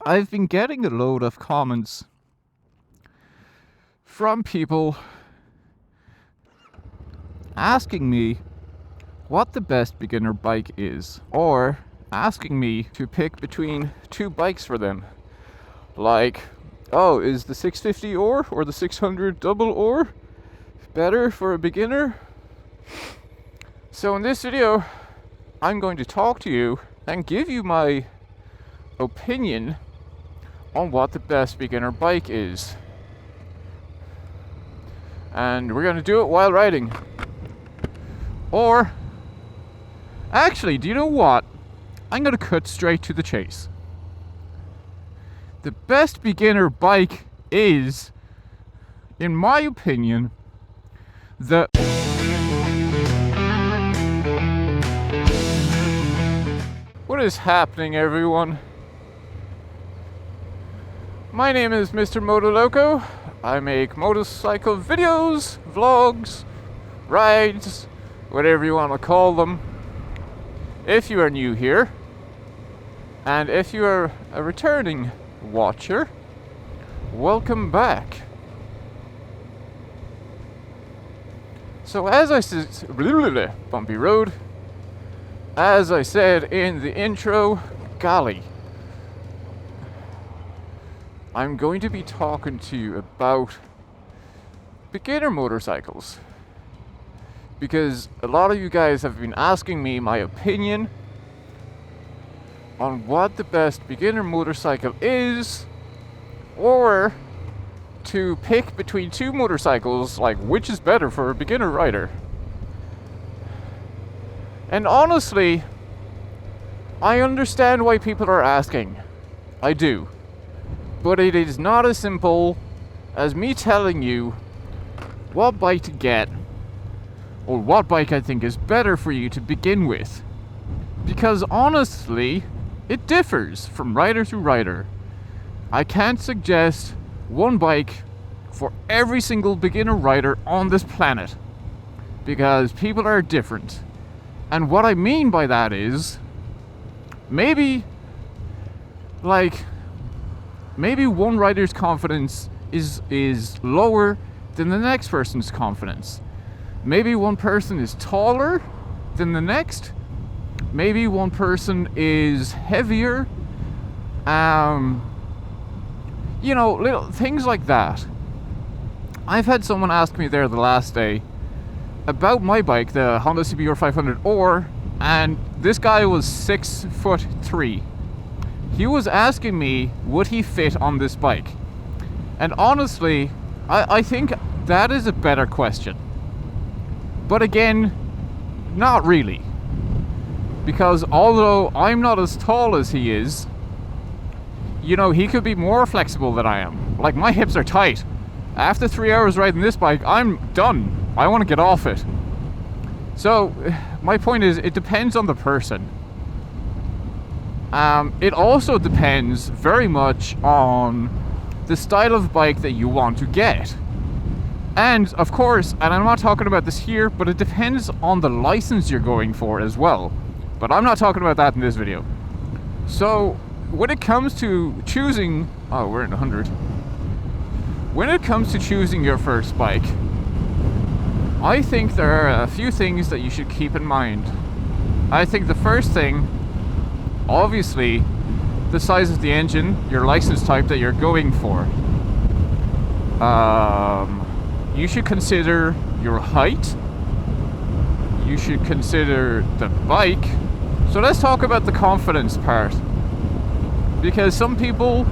I've been getting a load of comments from people asking me what the best beginner bike is, or asking me to pick between two bikes for them. Like, oh, is the 650 or the 600 double or better for a beginner? So in this video, I'm going to talk to you and give you my opinion on what the best beginner bike is. And we're going to do it while riding. Or, actually, do you know what? I'm going to cut straight to the chase. The best beginner bike is, in my opinion, the... What is happening, everyone? My name is Mr. Motoloco. I make motorcycle videos, vlogs, rides, whatever you want to call them. If you are new here, and if you are a returning watcher, welcome back. So as I said, bumpy road. As I said in the intro, golly, I'm going to be talking to you about beginner motorcycles, because a lot of you guys have been asking me my opinion on what the best beginner motorcycle is, or to pick between two motorcycles, like which is better for a beginner rider. And honestly, I understand why people are asking. I do. But it is not as simple as me telling you what bike to get, or what bike I think is better for you to begin with. Because honestly, it differs from rider to rider. I can't suggest one bike for every single beginner rider on this planet, because people are different. And what I mean by that is, maybe one rider's confidence is lower than the next person's confidence. Maybe one person is taller than the next. Maybe one person is heavier. Little things like that. I've had someone ask me there the last day about my bike, the Honda CBR 500R, and this guy was 6'3". He was asking me, would he fit on this bike? And honestly, I think that is a better question. But again, not really. Because although I'm not as tall as he is, he could be more flexible than I am. Like, my hips are tight. After 3 hours riding this bike, I'm done. I want to get off it. So, my point is, it depends on the person. It also depends very much on the style of bike that you want to get. And of course, and I'm not talking about this here, but it depends on the license you're going for as well. But I'm not talking about that in this video. So when it comes to choosing, we're in 100. When it comes to choosing your first bike, I think there are a few things that you should keep in mind. I think the first thing, obviously, the size of the engine, your license type that you're going for. You should consider your height. You should consider the bike. So let's talk about the confidence part. Because some people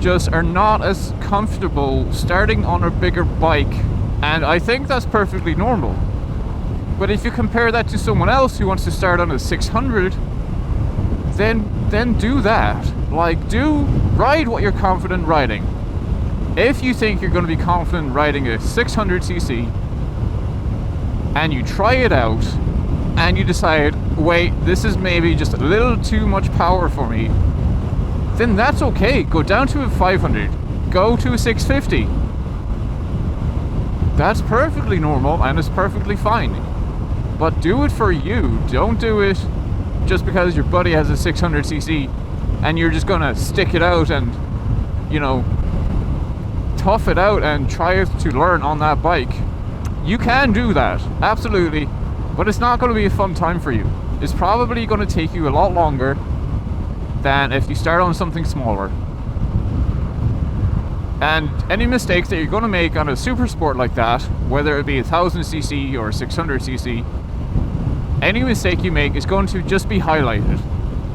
just are not as comfortable starting on a bigger bike. And I think that's perfectly normal. But if you compare that to someone else who wants to start on a 600, then do that. Ride what you're confident riding. If you think you're going to be confident riding a 600cc, and you try it out, and you decide, wait, this is maybe just a little too much power for me, then that's okay. Go down to a 500. Go to a 650. That's perfectly normal, and it's perfectly fine. But do it for you. Don't do it just because your buddy has a 600cc and you're just gonna stick it out and, you know, tough it out and try to learn on that bike, you can do that, absolutely, but it's not going to be a fun time for you. It's probably going to take you a lot longer than if you start on something smaller. And any mistakes that you're going to make on a super sport like that, whether it be 1000cc or 600cc, any mistake you make is going to just be highlighted.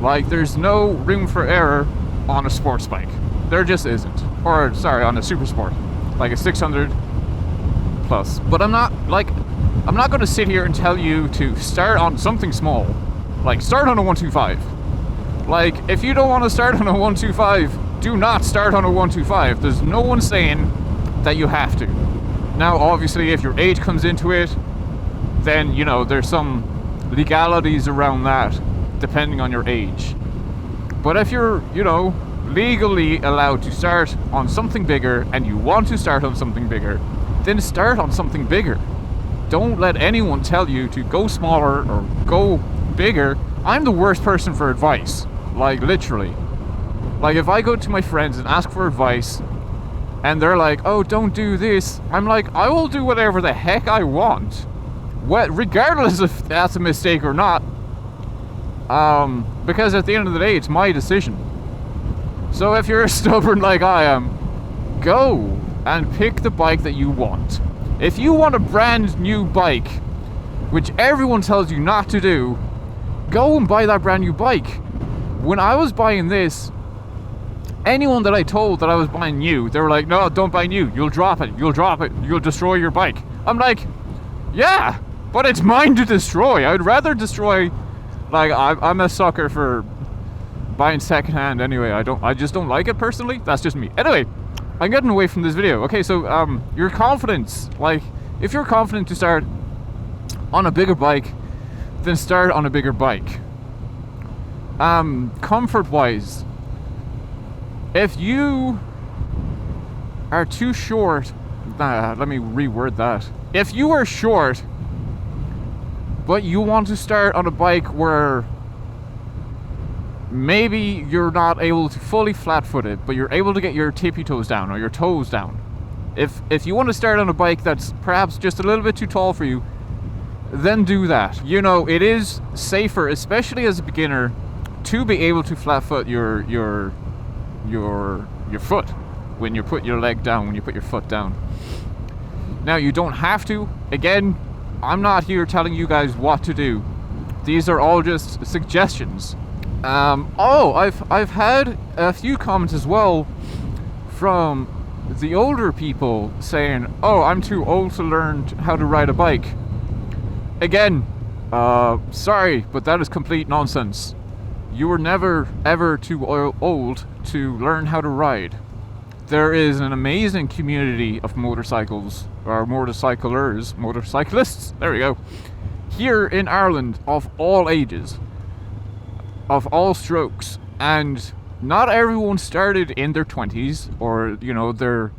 Like, there's no room for error on a sports bike. There just isn't. Or, sorry, on a super sport, like a 600 plus. But I'm not going to sit here and tell you to start on something small. Like, start on a 125. Like, if you don't want to start on a 125, do not start on a 125. There's no one saying that you have to. Now, obviously, if your age comes into it, then, you know, there's some legalities around that, depending on your age. But if you're, you know, legally allowed to start on something bigger, and you want to start on something bigger, then start on something bigger. Don't let anyone tell you to go smaller or go bigger. I'm the worst person for advice, like, literally. Like, if I go to my friends and ask for advice, and they're like, oh, don't do this, I'm like, I will do whatever the heck I want, regardless if that's a mistake or not, because at the end of the day, it's my decision. So if you're stubborn like I am, go and pick the bike that you want. If you want a brand new bike, which everyone tells you not to do, go and buy that brand new bike. When I was buying this, anyone that I told that I was buying new, they were like, no, don't buy new, you'll drop it, you'll destroy your bike. I'm like, yeah, but it's mine to destroy. I'd rather destroy, like, I'm a sucker for buying secondhand anyway. I just don't like it personally. That's just me. Anyway, I'm getting away from this video. Okay, so your confidence, like, if you're confident to start on a bigger bike, then start on a bigger bike. Comfort wise, if you are too short, let me reword that. If you are short, but you want to start on a bike where maybe you're not able to fully flat-foot it, but you're able to get your tippy toes down or your toes down. If you want to start on a bike that's perhaps just a little bit too tall for you, then do that. You know, it is safer, especially as a beginner, to be able to flat-foot your foot when you put your leg down, when you put your foot down. Now, you don't have to. Again, I'm not here telling you guys what to do. These are all just suggestions. I've had a few comments as well from the older people saying, oh, I'm too old to learn how to ride a bike. Again, sorry, but that is complete nonsense. You were never ever too old to learn how to ride. There is an amazing community of motorcyclists, there we go, here in Ireland, of all ages, of all strokes, and not everyone started in their 20s or, you know, their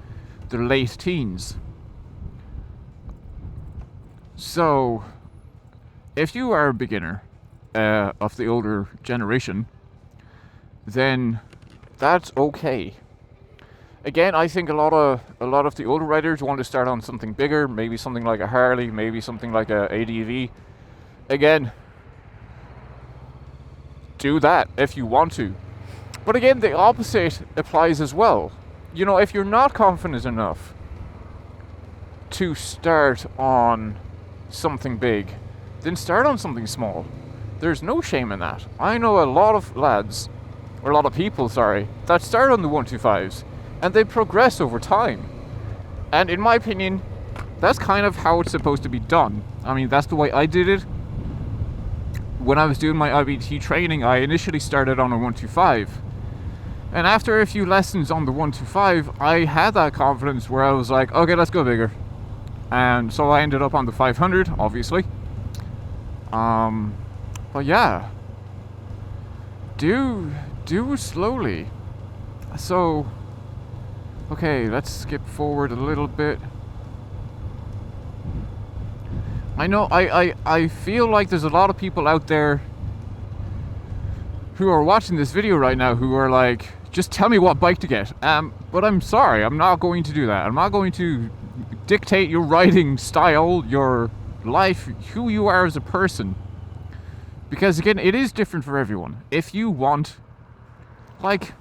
late teens. So if you are a beginner of the older generation, then that's okay. Again, I think a lot of the older riders want to start on something bigger, maybe something like a Harley, maybe something like a ADV. Again, do that if you want to. But again, the opposite applies as well. You know, if you're not confident enough to start on something big, then start on something small. There's no shame in that. I know a lot of lads, or a lot of people, sorry, that start on the 125s, and they progress over time. And in my opinion, that's kind of how it's supposed to be done. I mean, that's the way I did it. When I was doing my IBT training, I initially started on a 125. And after a few lessons on the 125, I had that confidence where I was like, okay, let's go bigger. And so I ended up on the 500, obviously. But yeah, do slowly. So, okay, let's skip forward a little bit. I know I feel like there's a lot of people out there who are watching this video right now who are like, just tell me what bike to get. But I'm sorry, I'm not going to do that. I'm not going to dictate your riding style, your life, who you are as a person. Because again, it is different for everyone. If you want, like,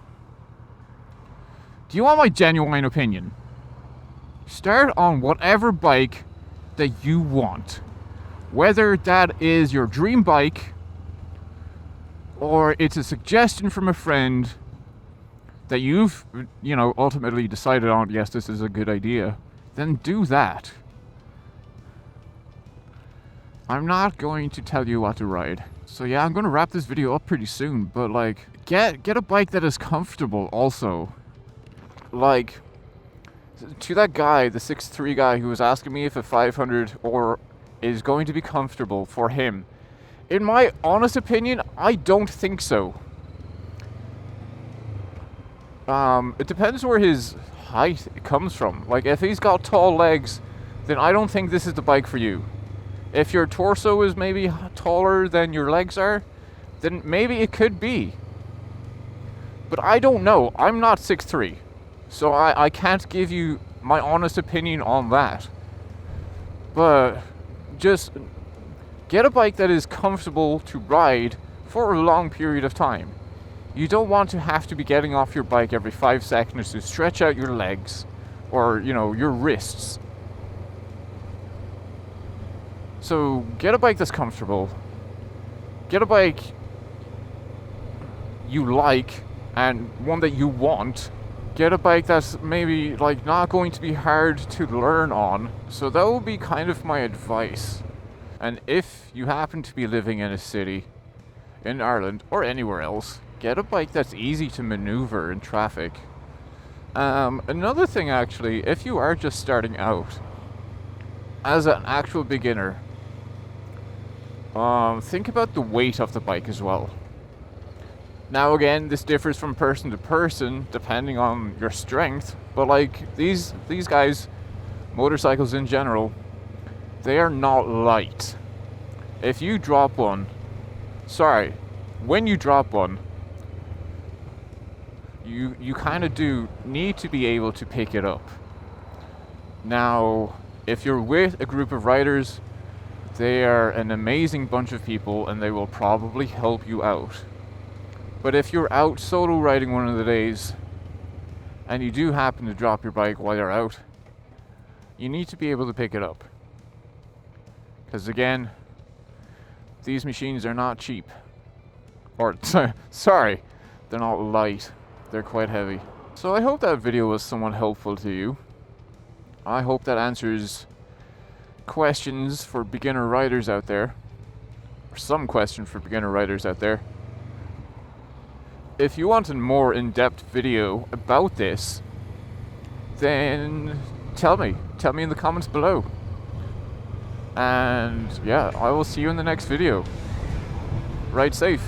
do you want my genuine opinion? Start on whatever bike that you want. Whether that is your dream bike, or it's a suggestion from a friend that you've, ultimately decided on, yes, this is a good idea, then do that. I'm not going to tell you what to ride. So yeah, I'm going to wrap this video up pretty soon, but like, get a bike that is comfortable also. Like, to that guy, the 6'3" guy who was asking me if a 500 or is going to be comfortable for him, in my honest opinion, I don't think so. It depends where his height comes from. Like, if he's got tall legs, then I don't think this is the bike for you. If your torso is maybe taller than your legs are, then maybe it could be. But I don't know. I'm not 6'3", so I can't give you my honest opinion on that. But just get a bike that is comfortable to ride for a long period of time. You don't want to have to be getting off your bike every 5 seconds to stretch out your legs or, your wrists. So get a bike that's comfortable. Get a bike you like and one that you want. Get a bike that's maybe like not going to be hard to learn on. So that would be kind of my advice. And if you happen to be living in a city in Ireland or anywhere else, get a bike that's easy to maneuver in traffic. Another thing actually, if you are just starting out as an actual beginner, think about the weight of the bike as well. Now again, this differs from person to person depending on your strength, but like these guys, motorcycles in general, they are not light. If you drop one, when you drop one, you kind of do need to be able to pick it up. Now, if you're with a group of riders, they are an amazing bunch of people and they will probably help you out. But if you're out solo riding one of the days and you do happen to drop your bike while you're out, you need to be able to pick it up. Because again, these machines are not cheap. Or, sorry, they're not light. They're quite heavy. So I hope that video was somewhat helpful to you. I hope that answers questions for beginner riders out there. Or some question for beginner riders out there. If you want a more in-depth video about this, then tell me in the comments below. And yeah, I will see you in the next video. Ride safe.